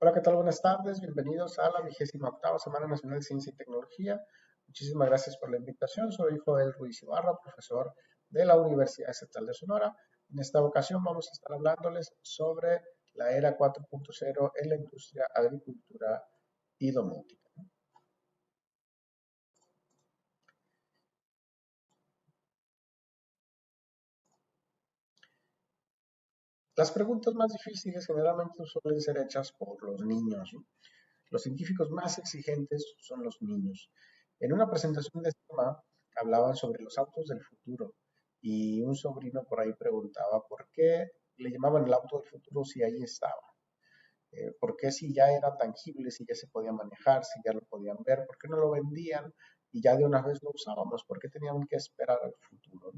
Hola, ¿qué tal? Buenas tardes. Bienvenidos a la 28ª Semana Nacional de Ciencia y Tecnología. Muchísimas gracias por la invitación. Soy Joel Ruiz Ibarra, profesor de la Universidad Estatal de Sonora. En esta ocasión vamos a estar hablándoles sobre la era 4.0 en la industria, agricultura y domótica. Las preguntas más difíciles generalmente suelen ser hechas por los niños, ¿no? Los científicos más exigentes son los niños. En una presentación de tema hablaban sobre los autos del futuro y un sobrino por ahí preguntaba por qué le llamaban el auto del futuro si ahí estaba. ¿Por qué si ya era tangible, si ya se podía manejar, si ya lo podían ver? ¿Por qué no lo vendían y ya de una vez lo usábamos? ¿Por qué teníamos que esperar al futuro?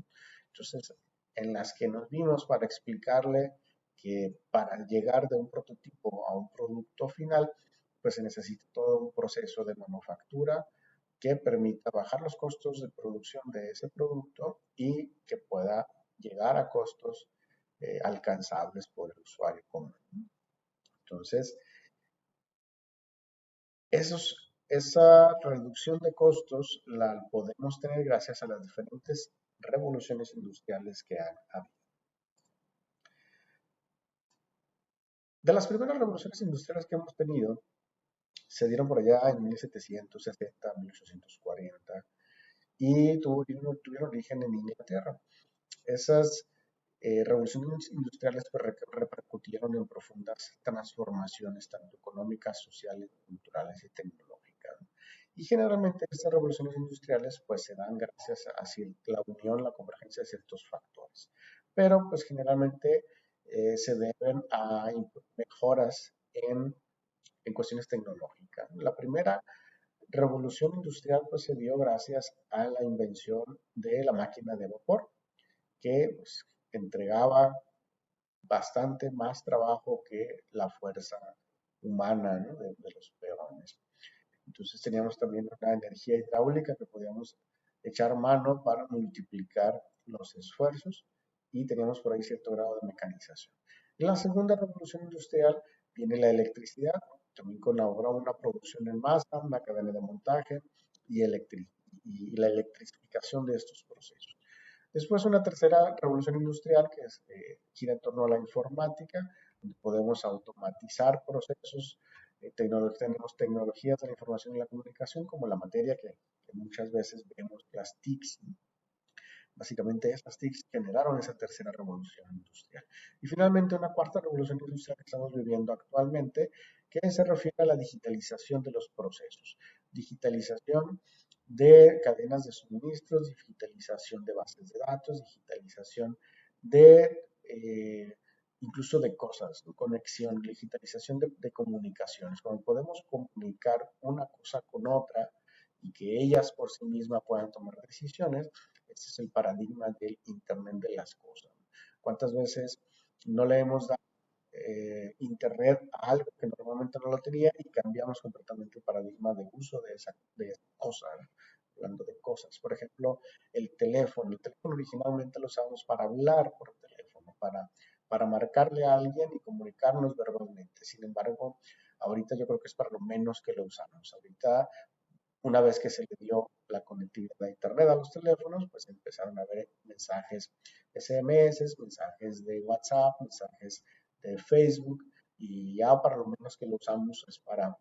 Entonces, en las que nos vimos para explicarle que para llegar de un prototipo a un producto final, pues se necesita todo un proceso de manufactura que permita bajar los costos de producción de ese producto y que pueda llegar a costos alcanzables por el usuario común. Entonces, esa reducción de costos la podemos tener gracias a las diferentes revoluciones industriales que han habido. De las primeras revoluciones industriales que hemos tenido, se dieron por allá en 1760, 1840, y tuvieron origen en Inglaterra. Esas revoluciones industriales pues, repercutieron en profundas transformaciones, tanto económicas, sociales, culturales y tecnológicas. Y generalmente estas revoluciones industriales pues se dan gracias a la unión, la convergencia de ciertos factores. Pero pues generalmente se deben a mejoras en cuestiones tecnológicas. La primera revolución industrial pues se dio gracias a la invención de la máquina de vapor, que pues, entregaba bastante más trabajo que la fuerza humana, ¿no? de los peones. Entonces teníamos también una energía hidráulica que podíamos echar mano para multiplicar los esfuerzos y teníamos por ahí cierto grado de mecanización. En la segunda revolución industrial viene la electricidad, también colaboró una producción en masa, una cadena de montaje y, y la electrificación de estos procesos. Después una tercera revolución industrial que gira en torno a la informática, donde podemos automatizar procesos. Tenemos tecnologías de la información y la comunicación como la materia que muchas veces vemos las TICs. Básicamente esas TICs generaron esa tercera revolución industrial. Y finalmente una cuarta revolución industrial que estamos viviendo actualmente, que se refiere a la digitalización de los procesos. Digitalización de cadenas de suministros, digitalización de bases de datos, digitalización de incluso de cosas, ¿no? Conexión, digitalización de comunicaciones, cuando podemos comunicar una cosa con otra y que ellas por sí mismas puedan tomar decisiones. Este es el paradigma del Internet de las cosas. ¿Cuántas veces no le hemos dado Internet a algo que normalmente no lo tenía y cambiamos completamente el paradigma de uso de esa cosa, ¿no? Hablando de cosas. Por ejemplo, el teléfono. El teléfono originalmente lo usamos para hablar por teléfono, para marcarle a alguien y comunicarnos verbalmente. Sin embargo, ahorita yo creo que es para lo menos que lo usamos. Ahorita una vez que se le dio la conectividad a Internet a los teléfonos, pues empezaron a ver mensajes SMS, mensajes de WhatsApp, mensajes de Facebook, y ya para lo menos que lo usamos es para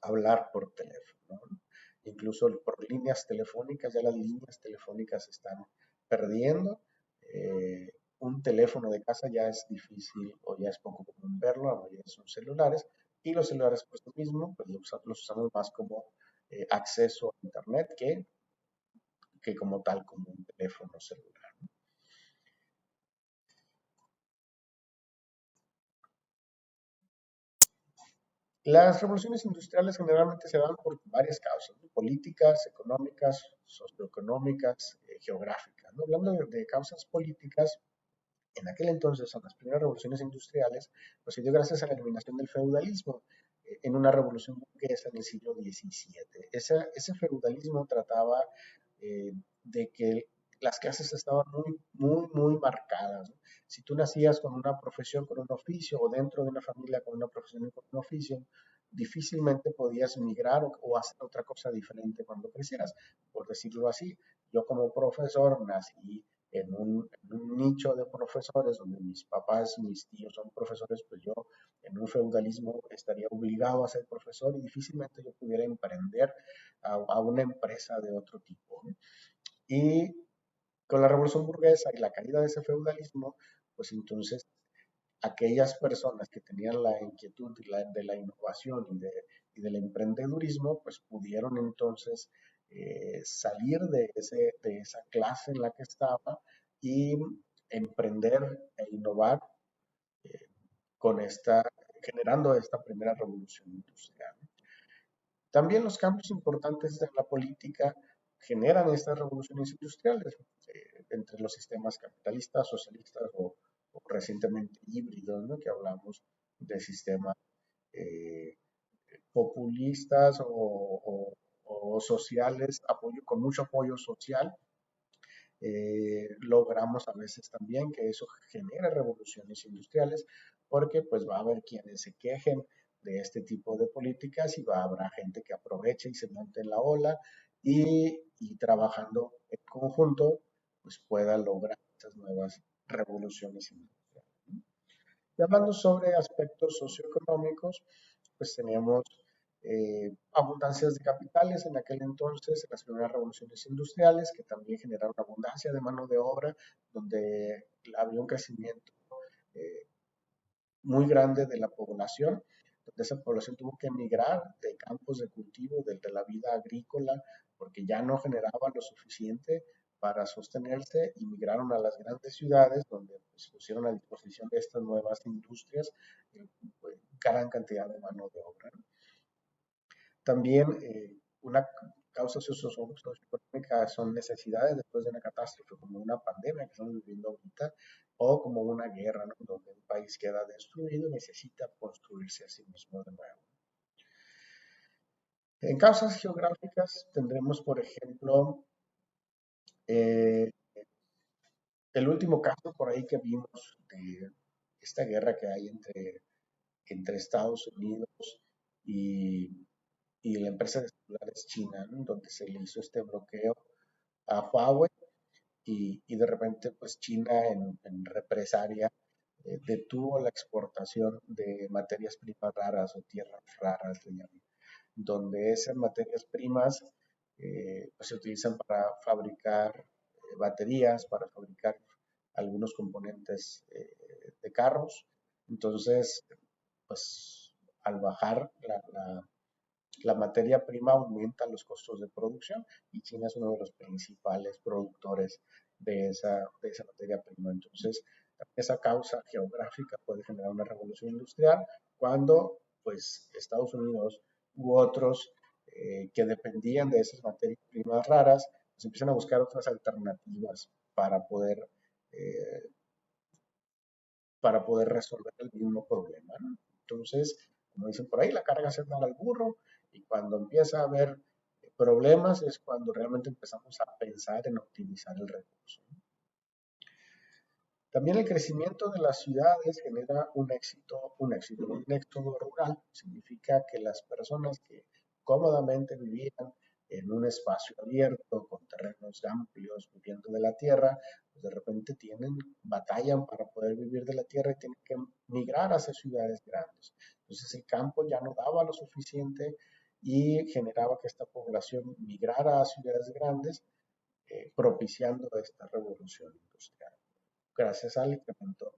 hablar por teléfono, ¿no? Incluso por líneas telefónicas, ya las líneas telefónicas se están perdiendo. Un teléfono de casa ya es difícil o ya es poco común verlo, la mayoría son celulares, y los celulares por eso mismo pues los usamos más como acceso a Internet que como tal, como un teléfono celular. Las revoluciones industriales generalmente se dan por varias causas, ¿no? Políticas, económicas, socioeconómicas, geográficas, ¿no? Hablando de causas políticas, en aquel entonces, en las primeras revoluciones industriales, pues se dio gracias a la eliminación del feudalismo en una revolución burguesa en el siglo XVII. Ese feudalismo trataba de que las clases estaban muy marcadas, ¿no? Si tú nacías con una profesión, con un oficio, o dentro de una familia con una profesión y con un oficio, difícilmente podías migrar o hacer otra cosa diferente cuando crecieras, por decirlo así. Yo como profesor nací en un nicho de profesores donde mis papás, mis tíos son profesores, pues yo en un feudalismo estaría obligado a ser profesor y difícilmente yo pudiera emprender a una empresa de otro tipo, ¿no? Y con la revolución burguesa y la caída de ese feudalismo, pues entonces aquellas personas que tenían la inquietud de la innovación y del emprendedurismo, pues pudieron entonces salir de esa clase en la que estaba y emprender e innovar eh, generando esta primera revolución industrial. También los cambios importantes de la política generan estas revoluciones industriales entre los sistemas capitalistas, socialistas o recientemente híbridos, ¿no? Que hablamos de sistemas eh, populistas o sociales, con mucho apoyo social. Logramos a veces también que eso genere revoluciones industriales, porque pues va a haber quienes se quejen de este tipo de políticas y habrá gente que aproveche y se monte en la ola y trabajando en conjunto pues pueda lograr estas nuevas revoluciones industriales. Y hablando sobre aspectos socioeconómicos, pues teníamos abundancias de capitales en aquel entonces, en las primeras revoluciones industriales, que también generaron abundancia de mano de obra, donde había un crecimiento eh, muy grande de la población, donde esa población tuvo que emigrar de campos de cultivo, de la vida agrícola, porque ya no generaba lo suficiente para sostenerse y migraron a las grandes ciudades, donde pues, pusieron a disposición de estas nuevas industrias pues, gran cantidad de mano de obra, ¿no? También una causa socioeconómica son necesidades después de una catástrofe, como una pandemia que estamos viviendo ahorita, o como una guerra, ¿no? Donde un país queda destruido y necesita construirse a sí mismo de nuevo. En causas geográficas tendremos, por ejemplo, eh, el último caso por ahí que vimos de esta guerra que hay entre Estados Unidos y, y la empresa de celulares china, ¿no? Donde se le hizo este bloqueo a Huawei y de repente pues China en represalia detuvo la exportación de materias primas raras o tierras raras, le llaman, donde esas materias primas pues, se utilizan para fabricar baterías, para fabricar algunos componentes de carros. Entonces, pues al bajar la materia prima aumenta los costos de producción y China es uno de los principales productores de esa materia prima. Entonces, esa causa geográfica puede generar una revolución industrial cuando pues Estados Unidos u otros que dependían de esas materias primas raras, pues empiezan a buscar otras alternativas eh, para poder resolver el mismo problema, ¿no? Entonces, como dicen por ahí, la carga se da al burro y cuando empieza a haber problemas es cuando realmente empezamos a pensar en optimizar el recurso. También el crecimiento de las ciudades genera un éxodo rural. Significa que las personas que cómodamente vivían en un espacio abierto, con terrenos amplios, viviendo de la tierra, pues de repente batallan para poder vivir de la tierra y tienen que migrar hacia ciudades grandes. Entonces el campo ya no daba lo suficiente y generaba que esta población migrara a ciudades grandes, propiciando esta revolución industrial gracias al incremento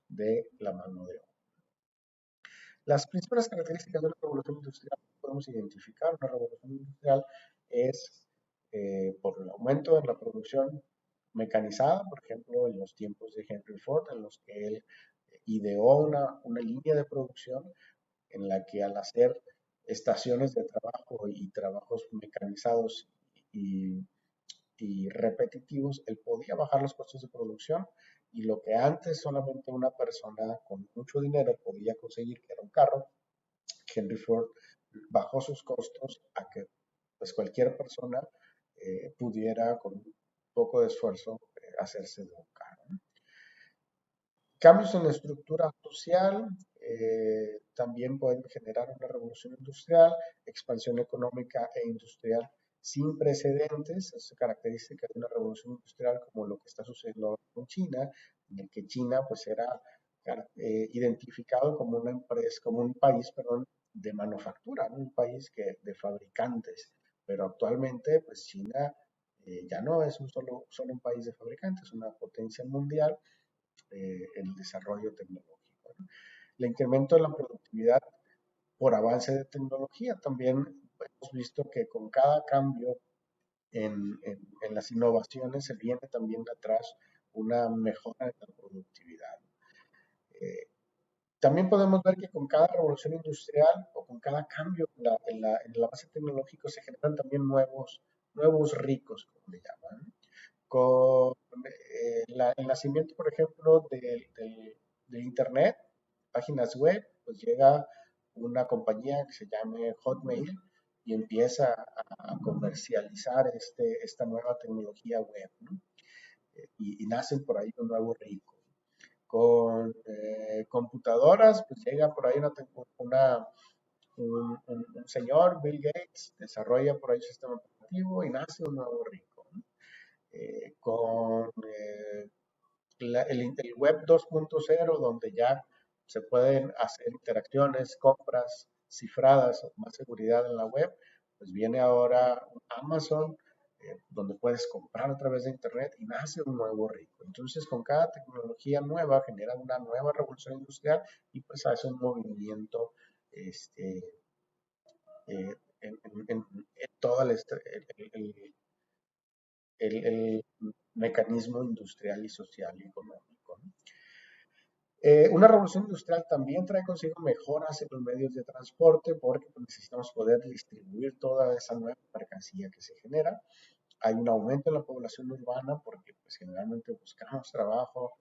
de la mano de obra. Las principales características de una revolución industrial que podemos identificar una revolución industrial es por el aumento de la producción mecanizada, por ejemplo, en los tiempos de Henry Ford, en los que él ideó una línea de producción en la que al hacer estaciones de trabajo y trabajos mecanizados y y repetitivos, él podía bajar los costos de producción y lo que antes solamente una persona con mucho dinero podía conseguir, que era un carro, Henry Ford bajó sus costos a que pues cualquier persona pudiera con poco de esfuerzo hacerse de un carro. Cambios en la estructura social también pueden generar una revolución industrial, expansión económica e industrial sin precedentes. Es característica de una revolución industrial como lo que está sucediendo ahora con China, en el que China pues era identificado como una empresa, como un país, perdón, de manufactura, ¿no? Un país de fabricantes. Pero actualmente pues China ya no es solo un país de fabricantes, es una potencia mundial el desarrollo tecnológico, ¿no? El incremento de la productividad por avance de tecnología. También hemos visto que con cada cambio en las innovaciones se viene también atrás una mejora en la productividad. Eh, También podemos ver que con cada revolución industrial o con cada cambio en la base tecnológico se generan también nuevos ricos, como le llaman, ¿no? Con el nacimiento, por ejemplo, de Internet, páginas web, pues llega una compañía que se llame Hotmail y empieza a comercializar esta nueva tecnología web, ¿no? Y nacen por ahí un nuevo rico. Con computadoras, pues llega por ahí un señor, Bill Gates, desarrolla por ahí un sistema operativo y nace un nuevo rico, ¿no? Con el web 2.0, donde ya se pueden hacer interacciones, compras cifradas o más seguridad en la web, pues viene ahora Amazon, donde puedes comprar a través de Internet y nace un nuevo rico. Entonces, con cada tecnología nueva genera una nueva revolución industrial y pues hace un movimiento este, en todo el mecanismo industrial y social y económico, ¿no? Una revolución industrial también trae consigo mejoras en los medios de transporte porque pues, necesitamos poder distribuir toda esa nueva mercancía que se genera. Hay un aumento en la población urbana porque pues, generalmente buscamos trabajo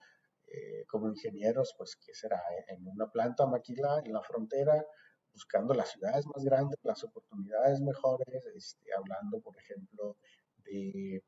como ingenieros, pues ¿qué será? En una planta maquila en la frontera, buscando las ciudades más grandes, las oportunidades mejores, hablando, por ejemplo, de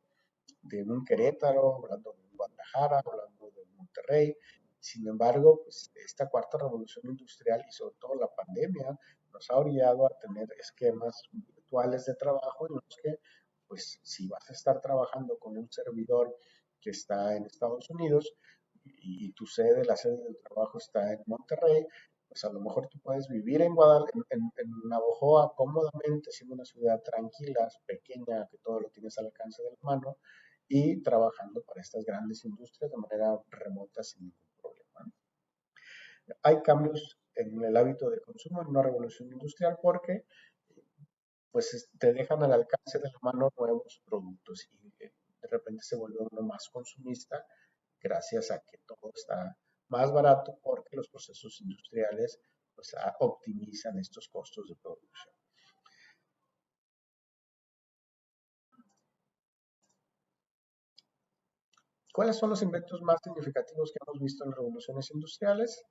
de un Querétaro, hablando de un Guadalajara, hablando de un Monterrey. Sin embargo, pues, esta cuarta revolución industrial y sobre todo la pandemia nos ha orillado a tener esquemas virtuales de trabajo en los que, pues, si vas a estar trabajando con un servidor que está en Estados Unidos y tu la sede del trabajo está en Monterrey, pues a lo mejor tú puedes vivir en Navojoa cómodamente, siendo una ciudad tranquila, pequeña, que todo lo tienes al alcance de la mano, y trabajando para estas grandes industrias de manera remota sin ningún problema. Hay cambios en el hábito de consumo en una revolución industrial porque pues te dejan al alcance de la mano nuevos productos y de repente se vuelve uno más consumista gracias a que todo está más barato porque los procesos industriales pues optimizan estos costos de producción. ¿Cuáles son los inventos más significativos que hemos visto en las revoluciones industriales?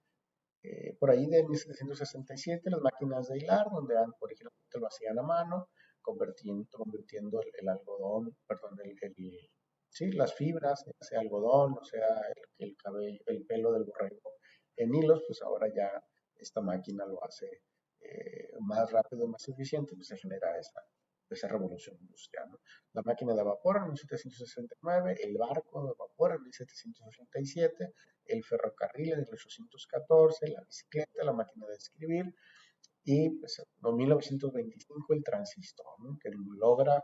Por ahí de 1767, las máquinas de hilar, donde originalmente lo hacían a mano, convirtiendo el algodón, perdón, sí, las fibras, ya sea algodón, o sea, el cabello, el pelo del borrego en hilos, pues ahora ya esta máquina lo hace más rápido, más eficiente, pues se genera esa revolución industrial, ¿no? La máquina de vapor en 1769, el barco de vapor en 1787, el ferrocarril en 1814, la bicicleta, la máquina de escribir y pues, en 1925 el transistor, ¿no? Que logra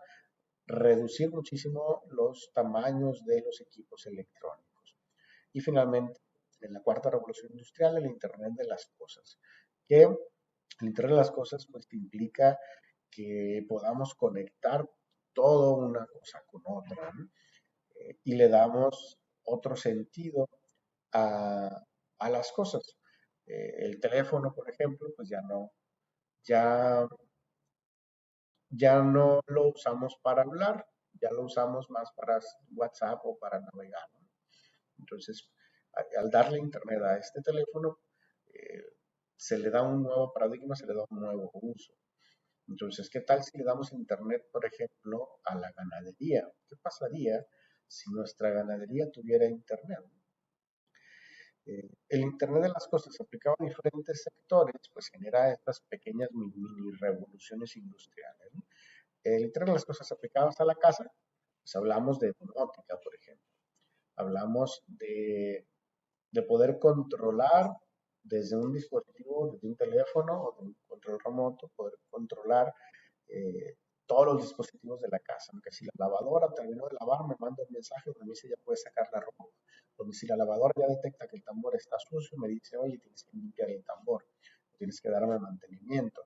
reducir muchísimo los tamaños de los equipos electrónicos. Y finalmente, en la cuarta revolución industrial, el Internet de las Cosas, que el Internet de las Cosas pues implica que podamos conectar toda una cosa con otra, ¿no? Y le damos otro sentido a las cosas. El teléfono, por ejemplo, pues ya, ya no lo usamos para hablar, ya lo usamos más para WhatsApp o para navegar, ¿no? Entonces, al darle internet a este teléfono, eh, se le da un nuevo paradigma, se le da un nuevo uso. Entonces, ¿qué tal si le damos internet, por ejemplo, a la ganadería? ¿Qué pasaría si nuestra ganadería tuviera internet. El Internet de las cosas aplicado a diferentes sectores, pues genera estas pequeñas mini revoluciones industriales, ¿no? El Internet de las cosas aplicadas a la casa, pues hablamos de domótica, por ejemplo. Hablamos de poder controlar desde un dispositivo, desde un teléfono o de un control remoto, poder controlar eh, todos los dispositivos de la casa. Aunque si la lavadora terminó de lavar, me manda un mensaje donde me dice ya puedes sacar la ropa. Donde si la lavadora ya detecta que el tambor está sucio, me dice, oye, tienes que limpiar el tambor, tienes que darme mantenimiento.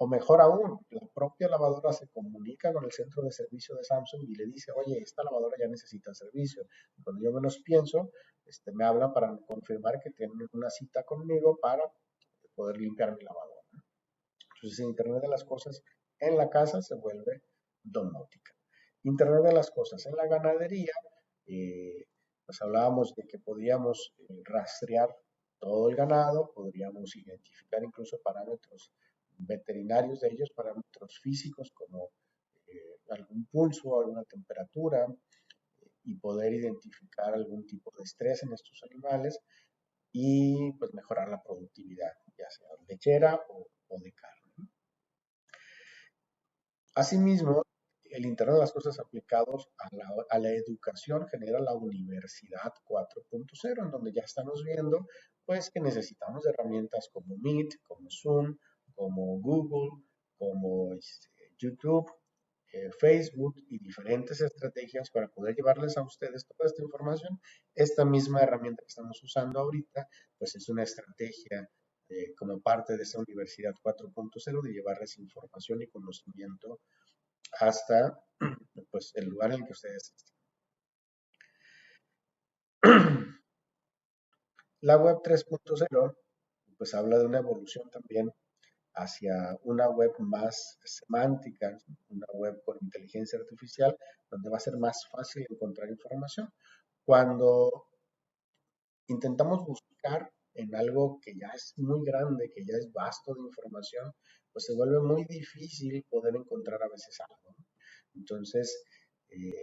O mejor aún, la propia lavadora se comunica con el centro de servicio de Samsung y le dice, oye, esta lavadora ya necesita servicio. Cuando yo menos pienso, me hablan para confirmar que tienen una cita conmigo para poder limpiar mi lavadora. Entonces, Internet de las cosas en la casa se vuelve domótica. Internet de las cosas en la ganadería, pues hablábamos de que podíamos rastrear todo el ganado, podríamos identificar incluso parámetros veterinarios de ellos, parámetros físicos como algún pulso, alguna temperatura, y poder identificar algún tipo de estrés en estos animales y pues mejorar la productividad, ya sea lechera o de carne, ¿no? Asimismo, el Internet de las Cosas aplicados a la educación genera la Universidad 4.0, en donde ya estamos viendo pues que necesitamos herramientas como Meet, como Zoom, como Google, como YouTube, Facebook y diferentes estrategias para poder llevarles a ustedes toda esta información. Esta misma herramienta que estamos usando ahorita, pues es una estrategia como parte de esta Universidad 4.0 de llevarles información y conocimiento hasta pues, el lugar en el que ustedes estén. La web 3.0 pues habla de una evolución también hacia una web más semántica, una web con inteligencia artificial, donde va a ser más fácil encontrar información. Cuando intentamos buscar en algo que ya es muy grande, que ya es vasto de información, pues se vuelve muy difícil poder encontrar a veces algo, ¿no? Entonces,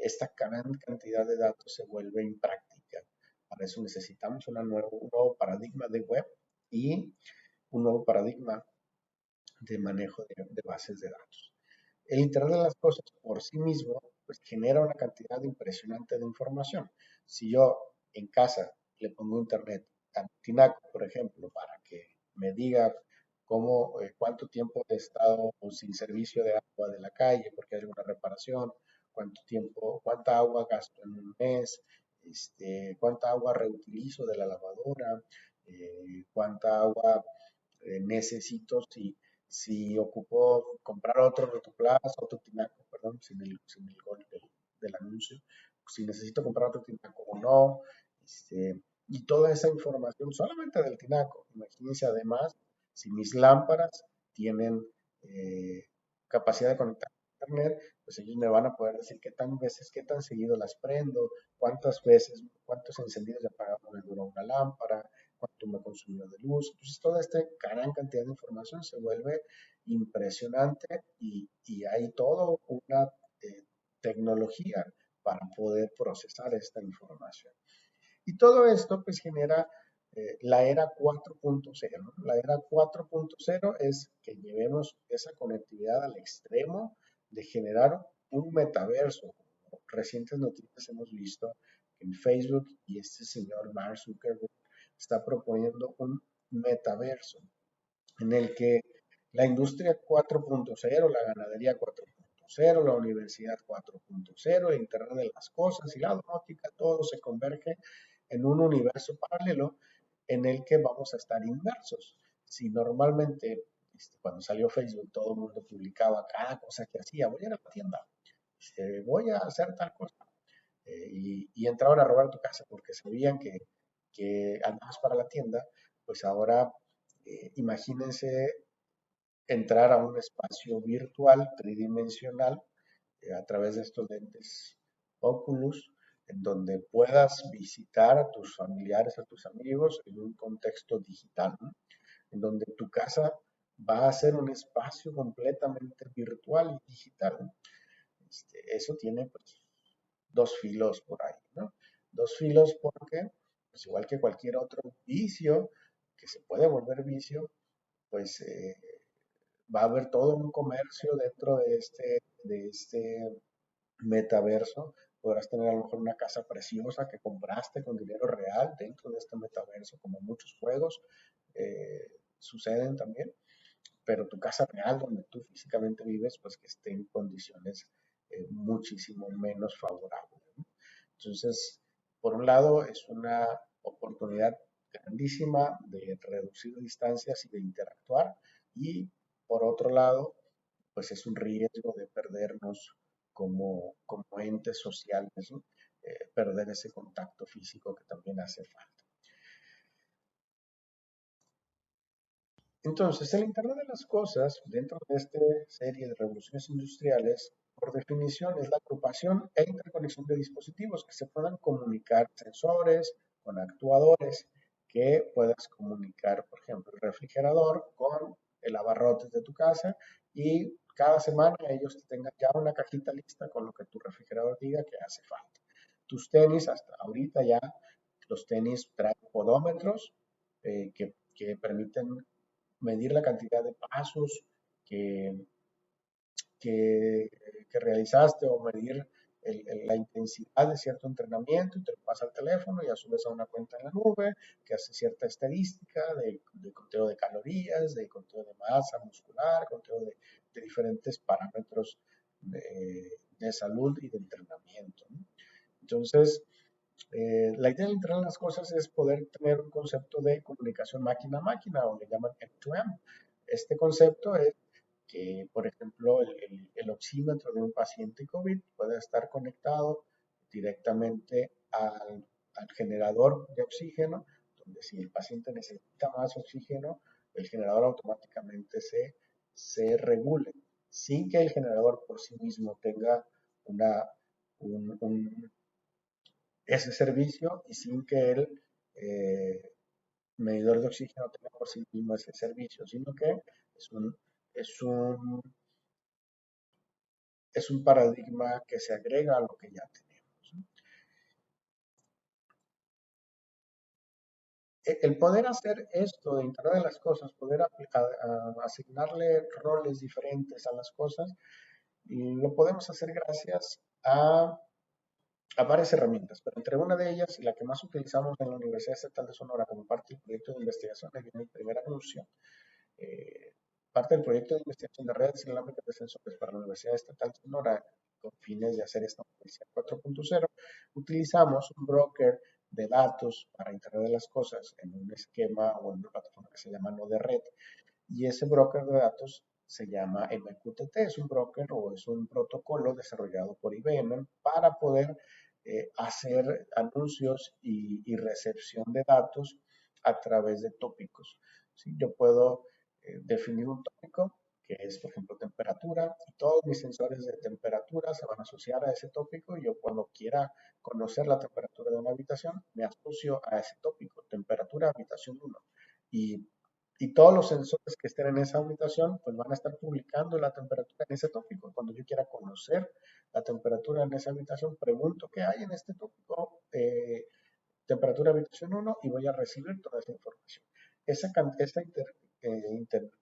esta gran cantidad de datos se vuelve impráctica. Para eso necesitamos un nuevo paradigma de web y un nuevo paradigma de manejo de bases de datos. El Internet de las Cosas por sí mismo pues, genera una cantidad impresionante de información. Si yo en casa le pongo Internet a Tinaco, por ejemplo, para que me diga cuánto tiempo he estado sin servicio de agua de la calle porque hay alguna reparación, cuánto tiempo, cuánta agua gasto en un mes, cuánta agua reutilizo de la lavadora, cuánta agua necesito si ocupo comprar otro Rotoplas, otro Tinaco, perdón, sin el gol del anuncio, si necesito comprar otro Tinaco o no, y toda esa información solamente del Tinaco. Imagínense además si mis lámparas tienen eh, capacidad de conectar a internet, pues ellos me van a poder decir qué tan seguido las prendo, cuántas veces, cuántos encendidos y apagados me duró una lámpara, cuánto me consumió de luz. Entonces, toda esta gran cantidad de información se vuelve impresionante y hay toda una tecnología para poder procesar esta información. Y todo esto pues genera la era 4.0, ¿no? La era 4.0 es que llevemos esa conectividad al extremo de generar un metaverso. Recientes noticias hemos visto que en Facebook y este señor Mark Zuckerberg está proponiendo un metaverso en el que la industria 4.0, la ganadería 4.0, la universidad 4.0, el Internet de las cosas y la domótica, todo se converge en un universo paralelo en el que vamos a estar inmersos. Si normalmente cuando salió Facebook todo el mundo publicaba cada cosa que hacía, voy a ir a la tienda, voy a hacer tal cosa, y entraban a robar tu casa porque sabían que andabas para la tienda, pues ahora imagínense entrar a un espacio virtual tridimensional a través de estos lentes Oculus, en donde puedas visitar a tus familiares, a tus amigos en un contexto digital, ¿no? En donde tu casa va a ser un espacio completamente virtual y digital, ¿no? Eso tiene pues, dos filos por ahí, ¿no? Dos filos porque, pues igual que cualquier otro vicio que se puede volver vicio, pues va a haber todo un comercio dentro de este metaverso. Podrás tener a lo mejor una casa preciosa que compraste con dinero real dentro de este metaverso, como muchos juegos suceden también, pero tu casa real donde tú físicamente vives, pues que esté en condiciones muchísimo menos favorables, ¿no? Entonces, por un lado, es una oportunidad grandísima de reducir distancias y de interactuar, y por otro lado, pues es un riesgo de perdernos como entes sociales, ¿no? Perder ese contacto físico que también hace falta. Entonces, el Internet de las Cosas, dentro de esta serie de revoluciones industriales, por definición es la agrupación e interconexión de dispositivos que se puedan comunicar, sensores con actuadores, que puedas comunicar, por ejemplo, el refrigerador con el abarrotes de tu casa, y cada semana ellos te tengan ya una cajita lista con lo que tu refrigerador diga que hace falta. Tus tenis, hasta ahorita ya los tenis traen podómetros que permiten medir la cantidad de pasos que, que, que realizaste, o medir la intensidad de cierto entrenamiento, y te lo pasa al teléfono y a su vez a una cuenta en la nube que hace cierta estadística de conteo de calorías, de conteo de masa muscular, conteo de diferentes parámetros de salud y de entrenamiento, ¿no? Entonces, la idea del Internet de las Cosas es poder tener un concepto de comunicación máquina a máquina, o le llaman M2M. Este concepto es que, por ejemplo, el oxímetro de un paciente COVID puede estar conectado directamente al generador de oxígeno, donde si el paciente necesita más oxígeno, el generador automáticamente se regule, sin que el generador por sí mismo tenga una, un ese servicio, y sin que el eh, medidor de oxígeno tenga por sí mismo ese servicio, sino que es un, es un, es un paradigma que se agrega a lo que ya tenemos, ¿no? El poder hacer esto de Internet de las Cosas, poder asignarle roles diferentes a las cosas, lo podemos hacer gracias a varias herramientas, pero entre una de ellas, y la que más utilizamos en la Universidad Estatal de Sonora como parte del proyecto de investigación, ahí viene el primer anuncio. eh, Parte del proyecto de investigación de redes inalámbricas de sensores para la Universidad Estatal de Sonora, con fines de hacer esta universidad 4.0, utilizamos un broker de datos para Internet de las Cosas en un esquema o en una plataforma que se llama Node Red, y ese broker de datos se llama MQTT. Es un broker o es un protocolo desarrollado por IBM para poder hacer anuncios y recepción de datos a través de tópicos, ¿sí? Yo puedo definir un tópico que es, por ejemplo, temperatura, y todos mis sensores de temperatura se van a asociar a ese tópico, y yo cuando quiera conocer la temperatura de una habitación, me asocio a ese tópico, temperatura habitación 1, y todos los sensores que estén en esa habitación, pues van a estar publicando la temperatura en ese tópico. Cuando yo quiera conocer la temperatura en esa habitación, pregunto qué hay en este tópico, temperatura habitación 1, y voy a recibir toda esa información. Ese intercambio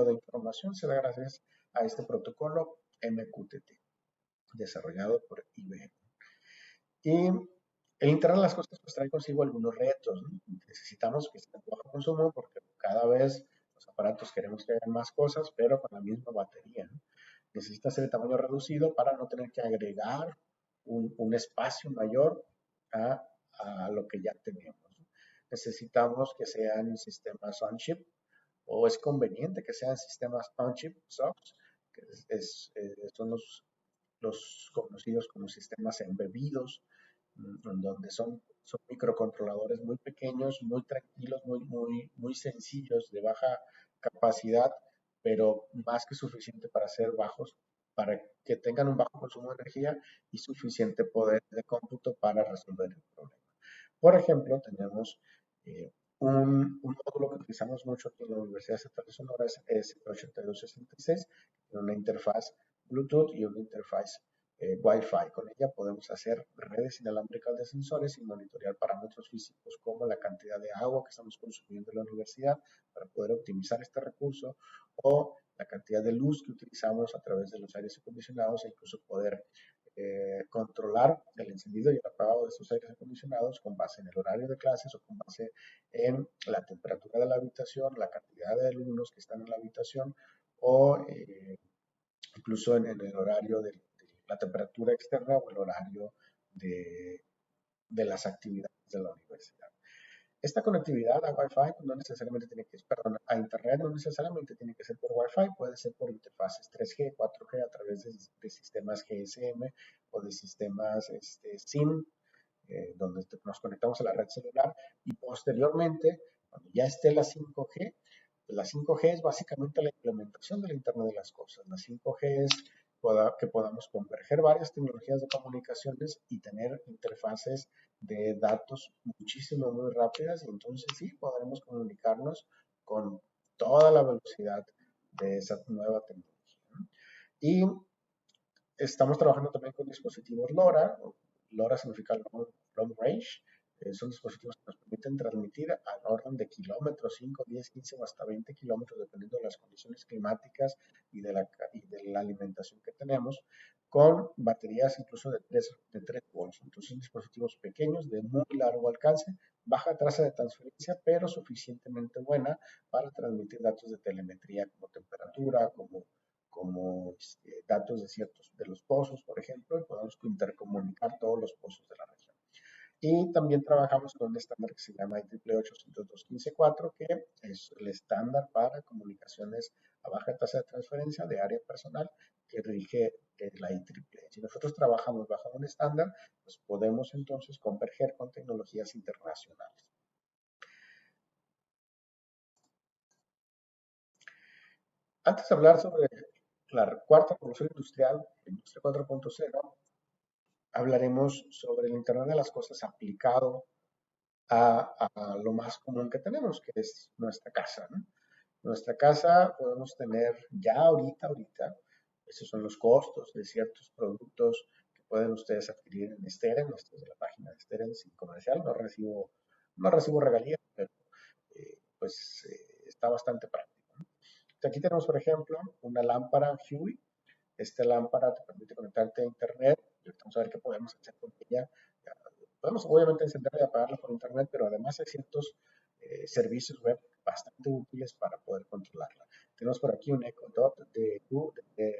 de información se da gracias a este protocolo MQTT, desarrollado por IBM. Y el Internet de las Cosas pues trae consigo algunos retos, ¿no? Necesitamos que esté de bajo consumo, porque cada vez los aparatos queremos que hagan más cosas, pero con la misma batería, ¿no? Necesita ser de tamaño reducido para no tener que agregar un espacio mayor a, a lo que ya tenemos, ¿no? Necesitamos que sean sistemas on-chip, o es conveniente que sean sistemas on-chip, SOCs, que son los conocidos como sistemas embebidos, en donde son microcontroladores muy pequeños, muy tranquilos, muy sencillos, de baja capacidad, pero más que suficiente para ser bajos, para que tengan un bajo consumo de energía y suficiente poder de cómputo para resolver el problema. Por ejemplo, tenemos un módulo que utilizamos mucho aquí en la Universidad Estatal de Sonora, es 8266, una interfaz Bluetooth y una interfaz Wi-Fi. Con ella podemos hacer redes inalámbricas de sensores y monitorear parámetros físicos como la cantidad de agua que estamos consumiendo en la universidad para poder optimizar este recurso o la cantidad de luz que utilizamos a través de los aires acondicionados e incluso poder controlar el encendido y el apagado de estos aires acondicionados con base en el horario de clases o con base en la temperatura de la habitación, la cantidad de alumnos que están en la habitación o incluso en el horario de la temperatura externa o el horario de, de las actividades de la universidad. Esta conectividad a Wi-Fi no necesariamente tiene que, perdón, a Internet no necesariamente tiene que ser por Wi-Fi, puede ser por interfaces 3G, 4G a través de sistemas GSM o de sistemas SIM, donde nos conectamos a la red celular y posteriormente, cuando ya esté la 5G, la 5G es básicamente la implementación del Internet de las cosas. La 5G es que podamos converger varias tecnologías de comunicaciones y tener interfaces de datos muchísimo, muy rápidas y entonces sí podremos comunicarnos con toda la velocidad de esa nueva tecnología, ¿no? Y estamos trabajando también con dispositivos LoRa. LoRa significa long range. Son dispositivos que nos permiten transmitir al orden de kilómetros, 5, 10, 15 o hasta 20 kilómetros, dependiendo de las condiciones climáticas y de la alimentación que tenemos, con baterías incluso de 3 volts. Entonces, son dispositivos pequeños, de muy largo alcance, baja tasa de transferencia, pero suficientemente buena para transmitir datos de telemetría como temperatura, como datos de los pozos, por ejemplo, y podemos intercomunicar todos los pozos de la región. Y también trabajamos con un estándar que se llama IEEE 802.15.4, que es el estándar para comunicaciones a baja tasa de transferencia de área personal que rige la IEEE. Si nosotros trabajamos bajo un estándar, pues podemos entonces converger con tecnologías internacionales. Antes de hablar sobre la cuarta revolución industrial, la industria 4.0, hablaremos sobre el Internet de las Cosas aplicado a lo más común que tenemos, que es nuestra casa, ¿no? Nuestra casa podemos tener ya ahorita, esos son los costos de ciertos productos que pueden ustedes adquirir en Steren, esto es de la página de Steren, sin comercial, no recibo regalías, pero está bastante práctico, ¿no? Aquí tenemos, por ejemplo, una lámpara Huey. Esta lámpara te permite conectarte a internet y vamos a ver qué podemos hacer con ella. Podemos obviamente encenderla y apagarla por internet, pero además hay ciertos servicios web bastante útiles para poder controlarla. Tenemos por aquí un Echo Dot de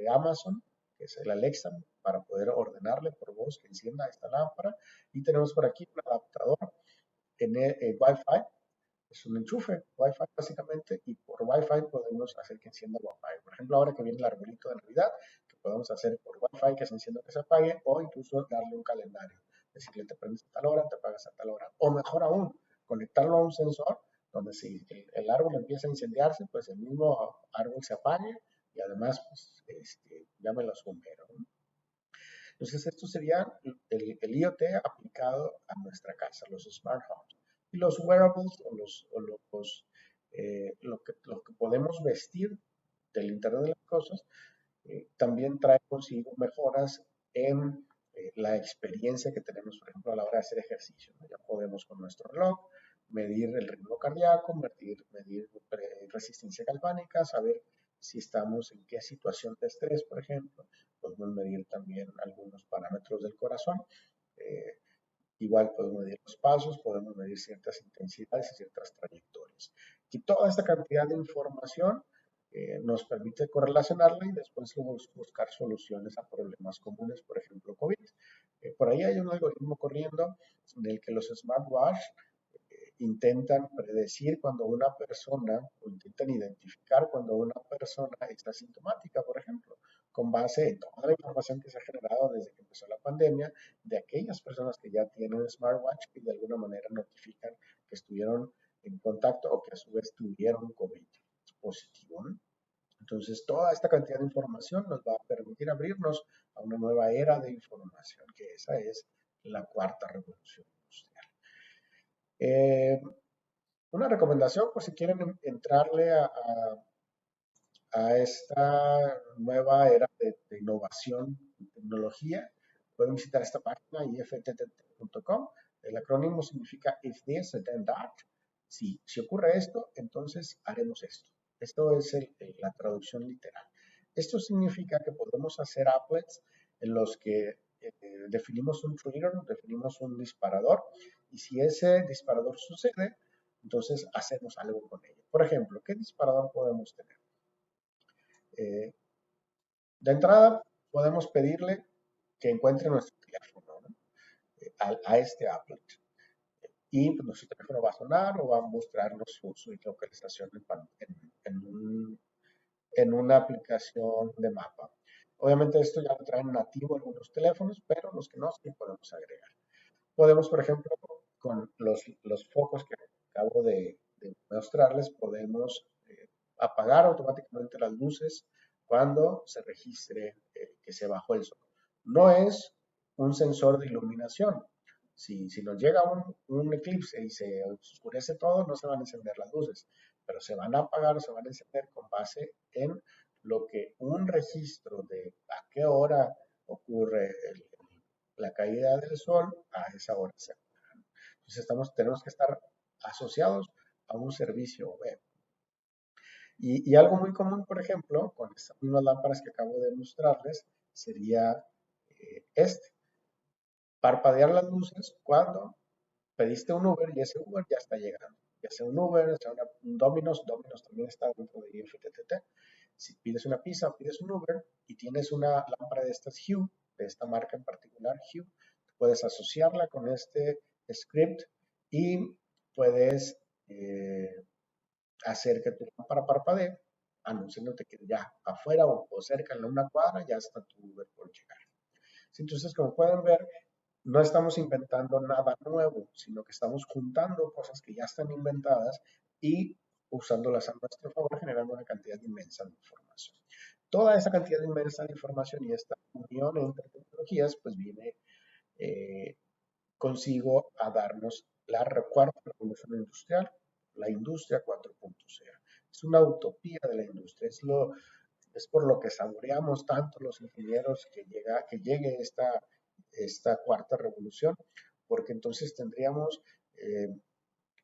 Amazon, que es el Alexa, para poder ordenarle por voz que encienda esta lámpara. Y tenemos por aquí un adaptador en Wi-Fi, es un enchufe Wi-Fi básicamente, y por Wi-Fi podemos hacer que encienda Wi-Fi. Por ejemplo, ahora que viene el arbolito de Navidad, que podemos hacer por Wi-Fi que se encienda o que se apague, o incluso darle un calendario. Decirle, te prendes a tal hora, te apagas a tal hora. O mejor aún, conectarlo a un sensor, donde si el árbol empieza a incendiarse, pues el mismo árbol se apague y además pues, llame a los bomberos, ¿no? Entonces, esto sería el IoT aplicado a nuestra casa, los smart homes. Y los wearables lo que podemos vestir del Internet de las Cosas también trae consigo mejoras en la experiencia que tenemos, por ejemplo, a la hora de hacer ejercicio, ¿no? Ya podemos con nuestro reloj medir el ritmo cardíaco, medir resistencia galvánica, saber si estamos en qué situación de estrés, por ejemplo. Podemos medir también algunos parámetros del corazón. Eh, Igual podemos medir los pasos, podemos medir ciertas intensidades y ciertas trayectorias. Y toda esta cantidad de información nos permite correlacionarla y después buscar soluciones a problemas comunes, por ejemplo, COVID. Por ahí hay un algoritmo corriendo en el que los smartwatch intentan predecir cuando una persona, o intentan identificar cuando una persona está sintomática, por ejemplo, con base en toda la información que se ha generado desde que empezó la pandemia, de aquellas personas que ya tienen smartwatch y de alguna manera notifican que estuvieron en contacto o que a su vez tuvieron COVID positivo, ¿no? Entonces, toda esta cantidad de información nos va a permitir abrirnos a una nueva era de información, que esa es la cuarta revolución industrial. Una recomendación por si quieren entrarle a esta nueva era de innovación tecnología, pueden visitar esta página ifttt.com. El acrónimo significa if this, then that. Si ocurre esto, entonces haremos esto. Esto es la traducción literal. Esto significa que podemos hacer applets en los que definimos un trigger, definimos un disparador, y si ese disparador sucede, entonces hacemos algo con ello. Por ejemplo, ¿qué disparador podemos tener? De entrada, podemos pedirle que encuentre nuestro teléfono, ¿no? A este applet. Y pues, nuestro teléfono va a sonar o va a mostrarnos su localización en una aplicación de mapa. Obviamente esto ya lo traen nativo algunos teléfonos, pero los que no, sí podemos agregar. Podemos, por ejemplo, con los focos que acabo de mostrarles, podemos apagar automáticamente las luces cuando se registre que se bajó el sol. No es un sensor de iluminación. Si nos llega un eclipse y se oscurece todo, no se van a encender las luces, pero se van a apagar o se van a encender con base en lo que un registro de a qué hora ocurre la caída del sol, a esa hora se apaga. Entonces tenemos que estar asociados a un servicio web. Y algo muy común, por ejemplo, con estas mismas lámparas que acabo de mostrarles, sería este. Parpadear las luces cuando pediste un Uber y ese Uber ya está llegando. Ya sea un Uber, ya sea un Domino's, Domino's también está dentro de IFTTT. Si pides una pizza o pides un Uber y tienes una lámpara de estas Hue, de esta marca en particular, Hue, puedes asociarla con este script y puedes hacer que tu lámpara parpadee, anunciándote que ya afuera o cerca en una cuadra ya está tu Uber por llegar. Entonces, como pueden ver, no estamos inventando nada nuevo, sino que estamos juntando cosas que ya están inventadas y usándolas a nuestro favor, generando una cantidad inmensa de información. Toda esa cantidad inmensa de información y esta unión entre tecnologías, pues viene consigo a darnos la cuarta revolución industrial, la industria 4.0. Es una utopía de la industria, es por lo que saboreamos tanto los ingenieros que llegue esta cuarta revolución, porque entonces tendríamos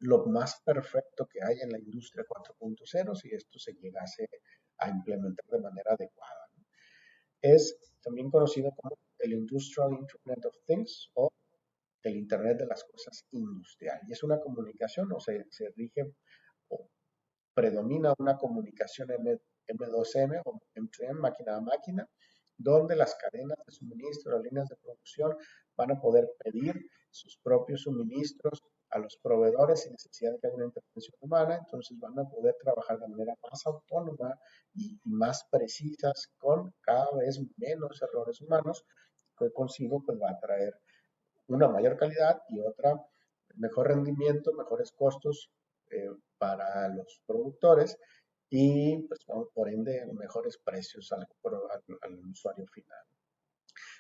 lo más perfecto que hay en la industria 4.0 si esto se llegase a implementar de manera adecuada, ¿no? Es también conocido como el Industrial Internet of Things o el Internet de las Cosas industrial. Y es una comunicación, o se rige o predomina una comunicación M2M o M2M, máquina a máquina, donde las cadenas de suministro, las líneas de producción van a poder pedir sus propios suministros a los proveedores sin necesidad de que haya una intervención humana, entonces van a poder trabajar de manera más autónoma y más precisas con cada vez menos errores humanos, que consigo pues va a traer una mayor calidad y otra mejor rendimiento, mejores costos para los productores y pues, por ende mejores precios al usuario final.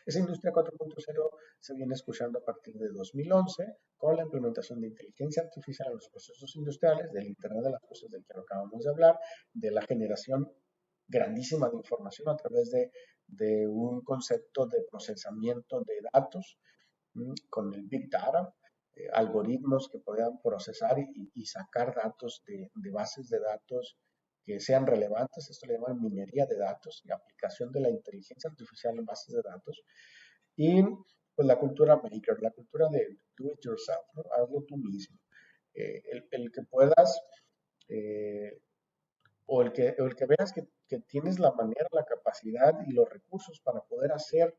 Esa industria 4.0 se viene escuchando a partir de 2011 con la implementación de inteligencia artificial en los procesos industriales, del Internet de las Cosas del que acabamos de hablar, de la generación grandísima de información a través de un concepto de procesamiento de datos con el Big Data, algoritmos que puedan procesar y sacar datos de bases de datos que sean relevantes. Esto le llaman minería de datos y aplicación de la inteligencia artificial en bases de datos. Y pues la cultura maker, la cultura de do it yourself, ¿no? Hazlo tú mismo. El que puedas o el que veas que tienes la manera, la capacidad y los recursos para poder hacer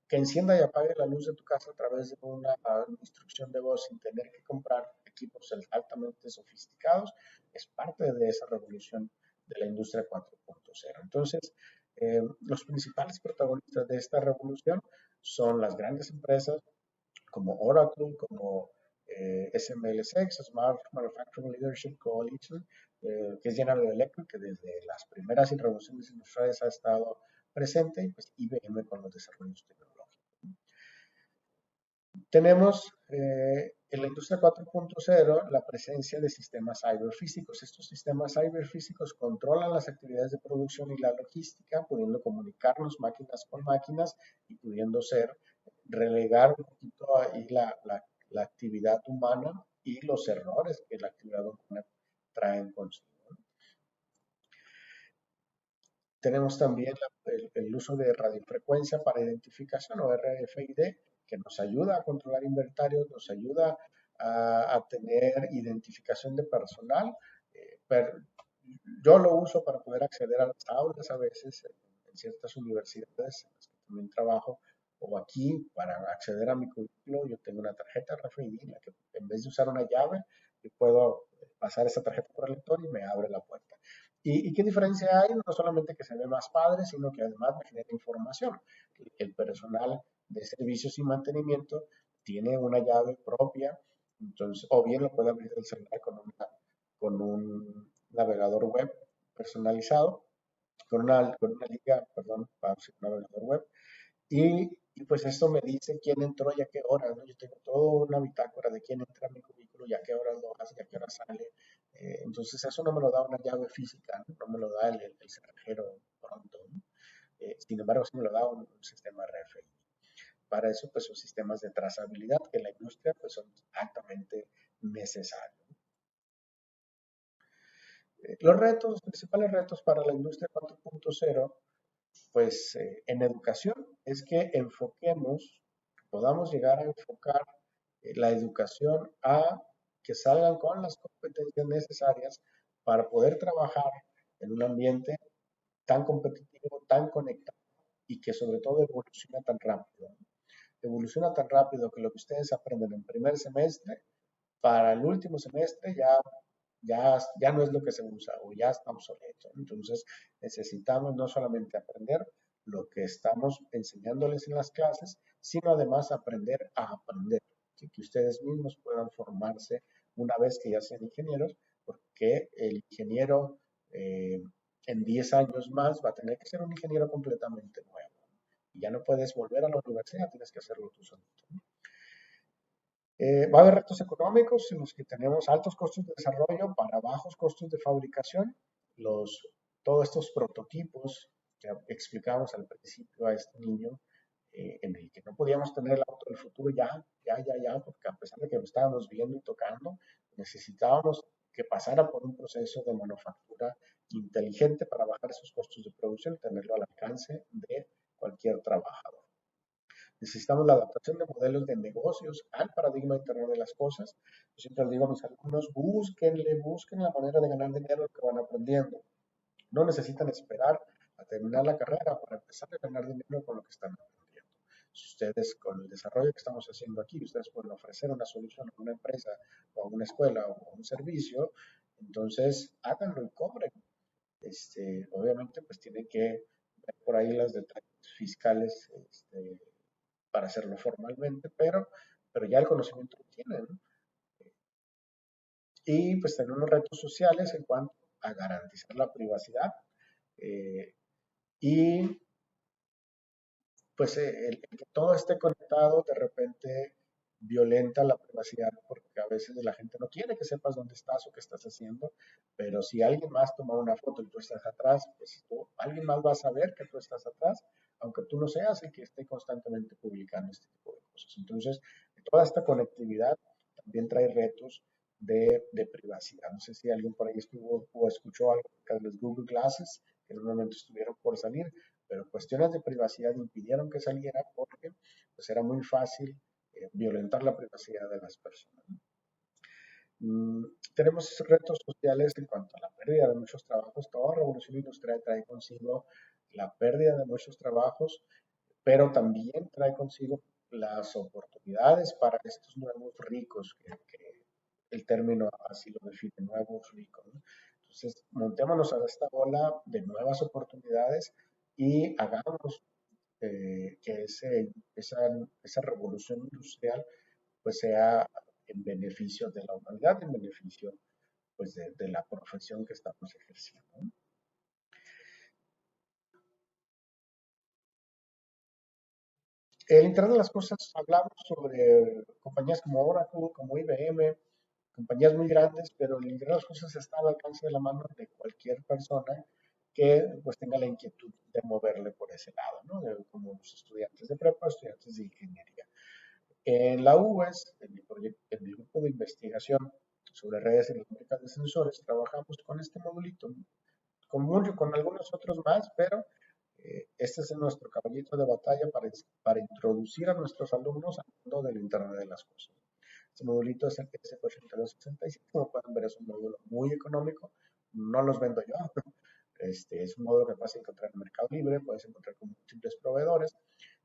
que encienda y apague la luz de tu casa a través de una instrucción de voz sin tener que comprar equipos altamente sofisticados, es parte de esa revolución de la industria 4.0. Entonces, los principales protagonistas de esta revolución son las grandes empresas como Oracle, como SML6, Smart Manufacturing Leadership Coalition, que es General Electric, que desde las primeras revoluciones industriales ha estado presente, y pues IBM con los desarrollos tecnológicos. Tenemos En la industria 4.0, la presencia de sistemas ciberfísicos. Estos sistemas ciberfísicos controlan las actividades de producción y la logística, pudiendo comunicarnos máquinas con máquinas y pudiendo relegar un poquito ahí la actividad humana y los errores que la actividad humana traen consigo. Tenemos también el uso de radiofrecuencia para identificación o RFID, que nos ayuda a controlar inventarios, nos ayuda a tener identificación de personal. Pero yo lo uso para poder acceder a las aulas a veces en ciertas universidades en las que también trabajo, o aquí para acceder a mi currículo. Yo tengo una tarjeta RFID en la que en vez de usar una llave, yo puedo pasar esa tarjeta por el lector y me abre la puerta. ¿Y qué diferencia hay? No solamente que se ve más padre, sino que además me genera información. El personal de servicios y mantenimiento tiene una llave propia, entonces, o bien lo puede abrir el celular con un navegador web personalizado, con una liga, perdón, para un navegador web, y pues esto me dice quién entró y a qué hora, ¿no? Yo tengo toda una bitácora de quién entra a mi cubículo y a qué hora lo hace y a qué hora sale. Entonces eso no me lo da una llave física, ¿no? No me lo da el cerrajero pronto, ¿no? Sin embargo, sí me lo da un sistema RFID. Para eso, pues son sistemas de trazabilidad que en la industria pues son altamente necesarios. Los principales retos para la industria 4.0, pues en educación, es que podamos llegar a enfocar la educación a que salgan con las competencias necesarias para poder trabajar en un ambiente tan competitivo, tan conectado y que sobre todo evoluciona tan rápido. Evoluciona tan rápido que lo que ustedes aprenden en primer semestre, para el último semestre ya no es lo que se usa o ya está obsoleto. Entonces necesitamos no solamente aprender lo que estamos enseñándoles en las clases, sino además aprender a aprender, que ustedes mismos puedan formarse una vez que ya sean ingenieros, porque el ingeniero en 10 años más va a tener que ser un ingeniero completamente nuevo. Y ya no puedes volver a la universidad, tienes que hacerlo tú solito, ¿no? Va a haber retos económicos en los que tenemos altos costos de desarrollo para bajos costos de fabricación. Los, todos estos prototipos que explicamos al principio a este niño, en el que no podíamos tener el auto del futuro ya, porque a pesar de que lo estábamos viendo y tocando, necesitábamos que pasara por un proceso de manufactura inteligente para bajar esos costos de producción y tenerlo al alcance de cualquier trabajador. Necesitamos la adaptación de modelos de negocios al paradigma Internet de las cosas. Yo siempre les digo a mis alumnos, busquen la manera de ganar dinero que van aprendiendo. No necesitan esperar a terminar la carrera para empezar a ganar dinero con lo que están aprendiendo. Si ustedes, con el desarrollo que estamos haciendo aquí, ustedes pueden ofrecer una solución a una empresa o a una escuela o a un servicio, entonces háganlo y cobren. Obviamente, pues tienen que ver por ahí los detalles fiscales, para hacerlo formalmente, pero ya el conocimiento lo tienen, ¿no? Y pues tener unos retos sociales en cuanto a garantizar la privacidad, eh, y pues el que todo esté conectado de repente violenta la privacidad porque a veces la gente no quiere que sepas dónde estás o qué estás haciendo, pero si alguien más toma una foto y tú estás atrás, pues alguien más va a saber que tú estás atrás, aunque tú no seas el que esté constantemente publicando este tipo de cosas. Entonces, toda esta conectividad también trae retos de privacidad. No sé si alguien por ahí estuvo o escuchó algo de los Google Glasses, que en un momento estuvieron por salir, pero cuestiones de privacidad impidieron que saliera porque pues, era muy fácil violentar la privacidad de las personas. Mm, tenemos retos sociales en cuanto a la pérdida de muchos trabajos. Toda revolución industrial trae consigo la pérdida de muchos trabajos, pero también trae consigo las oportunidades para estos nuevos ricos, que el término así lo define, nuevos ricos, ¿no? Entonces, montémonos a esta ola de nuevas oportunidades y hagamos que esa revolución industrial pues sea en beneficio de la humanidad, en beneficio pues de la profesión que estamos ejerciendo, ¿no? El Internet de las Cosas, hablamos sobre compañías como Oracle, como IBM, compañías muy grandes, pero el Internet de las Cosas está al alcance de la mano de cualquier persona que pues tenga la inquietud de moverle por ese lado, ¿no? Como los estudiantes de prepa, estudiantes de ingeniería. En la UES, en mi grupo de investigación sobre redes electrónicas de sensores, trabajamos con este modulito, con algunos otros más, pero este es nuestro caballito de batalla para introducir a nuestros alumnos al mundo del Internet de las Cosas. Este modulito es el TS8265, como pueden ver es un módulo muy económico, no los vendo yo, es un módulo que puedes encontrar en Mercado Libre, puedes encontrar con múltiples proveedores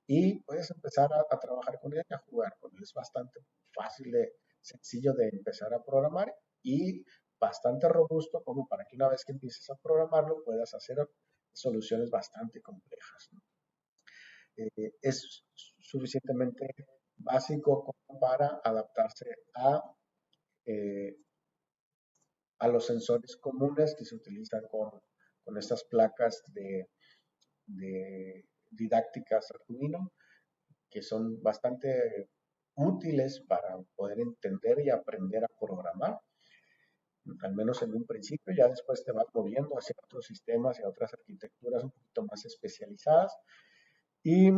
y puedes empezar a trabajar con él y a jugar con él. Es bastante fácil, sencillo de empezar a programar y bastante robusto como para que una vez que empieces a programarlo puedas hacer soluciones bastante complejas, ¿no? Es suficientemente básico como para adaptarse eh, a los sensores comunes que se utilizan con estas placas de didácticas Arduino, que son bastante útiles para poder entender y aprender a programar, al menos en un principio. Ya después te vas moviendo hacia otros sistemas y a otras arquitecturas un poquito más especializadas. Y,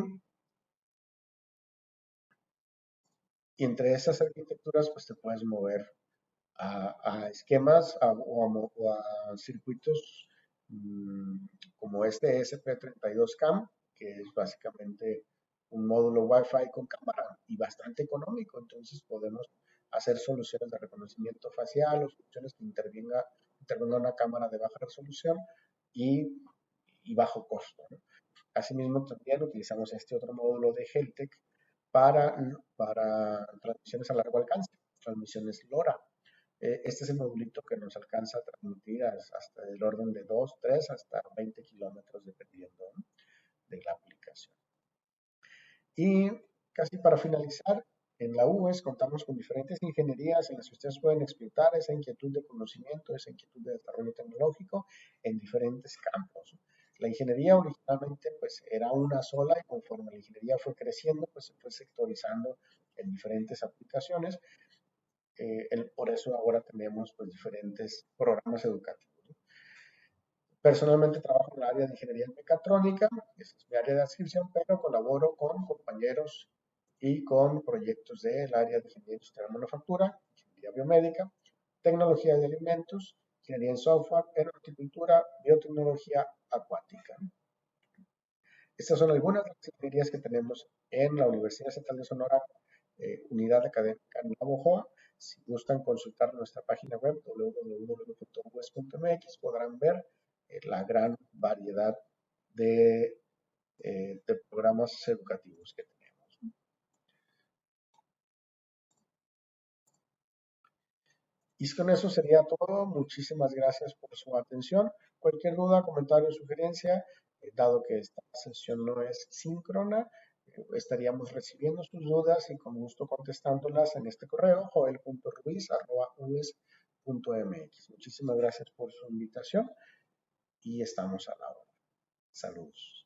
y entre esas arquitecturas, pues te puedes mover a esquemas o a circuitos mmm, como este SP32CAM, que es básicamente un módulo Wi-Fi con cámara y bastante económico. Entonces podemos hacer soluciones de reconocimiento facial o soluciones que intervenga una cámara de baja resolución y, y bajo costo, ¿no? Asimismo, también utilizamos este otro módulo de Heltec para transmisiones a largo alcance, transmisiones LoRa. Este es el modulito que nos alcanza a transmitir hasta el orden de 2, 3, hasta 20 kilómetros, dependiendo, ¿no?, de la aplicación. Y casi para finalizar, en la UES contamos con diferentes ingenierías en las que ustedes pueden explotar esa inquietud de conocimiento, esa inquietud de desarrollo tecnológico en diferentes campos. La ingeniería originalmente pues era una sola y conforme la ingeniería fue creciendo pues se fue sectorizando en diferentes aplicaciones. Por eso ahora tenemos pues diferentes programas educativos. Personalmente trabajo en el área de ingeniería mecatrónica, esa es mi área de adscripción, pero colaboro con compañeros y con proyectos del área de ingeniería industrial y manufactura, ingeniería biomédica, tecnología de alimentos, ingeniería en software, en horticultura, biotecnología acuática. Estas son algunas de las ingenierías que tenemos en la Universidad Estatal de Sonora, Unidad Académica Navojoa. Si gustan consultar nuestra página web www.ues.mx podrán ver la gran variedad de programas educativos que tenemos. Y con eso sería todo. Muchísimas gracias por su atención. Cualquier duda, comentario o sugerencia, dado que esta sesión no es síncrona, estaríamos recibiendo sus dudas y con gusto contestándolas en este correo, joel.ruiz@ues.mx. Muchísimas gracias por su invitación y estamos a la hora. Saludos.